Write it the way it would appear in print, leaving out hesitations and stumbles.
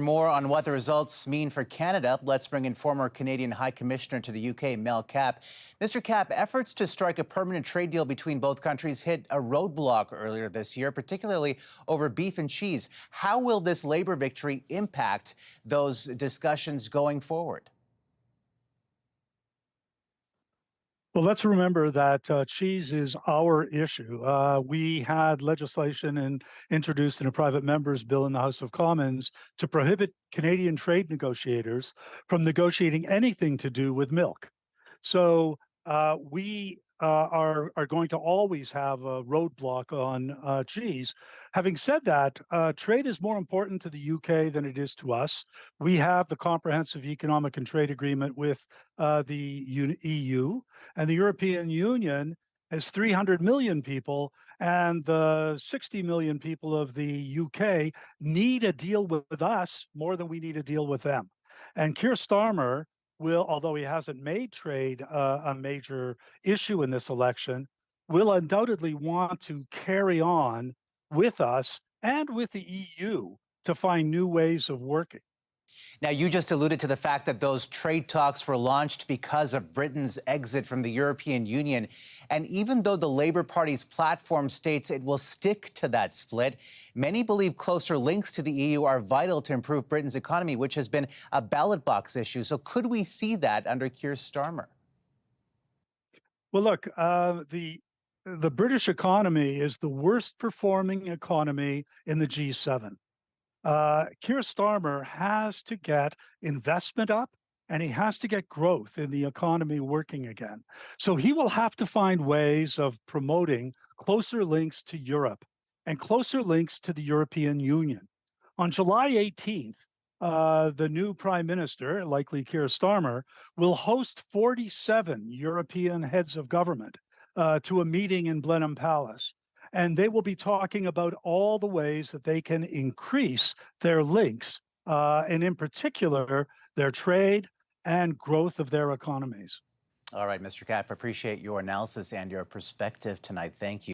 more on what the results mean for Canada, let's bring in former Canadian High Commissioner to the UK, Mel Cappe. Mr. Cappe, efforts to strike a permanent trade deal between both countries hit a roadblock earlier this year, particularly over beef and cheese. How will this Labour victory impact those discussions going forward? Well, let's remember that cheese is our issue. We had legislation introduced in a private member's bill in the House of Commons to prohibit Canadian trade negotiators from negotiating anything to do with milk. So we are going to always have a roadblock on cheese. Having said that, trade is more important to the UK than it is to us. We have the Comprehensive Economic and Trade Agreement with the EU, and the European Union has 300 million people, and the 60 million people of the UK need a deal with us more than we need a deal with them. And Keir Starmer will, although he hasn't made trade a major issue in this election, will undoubtedly want to carry on with us and with the EU to find new ways of working. Now, you just alluded to the fact that those trade talks were launched because of Britain's exit from the European Union. And even though the Labour Party's platform states it will stick to that split, many believe closer links to the EU are vital to improve Britain's economy, which has been a ballot box issue. So could we see that under Keir Starmer? Well, look, the British economy is the worst performing economy in the G7. Keir Starmer has to get investment up, and he has to get growth in the economy working again. So he will have to find ways of promoting closer links to Europe and closer links to the European Union. On July 18th, the new prime minister, likely Keir Starmer, will host 47 European heads of government to a meeting in Blenheim Palace. And they will be talking about all the ways that they can increase their links, and in particular, their trade and growth of their economies. All right, Mr. Cappe, appreciate your analysis and your perspective tonight. Thank you.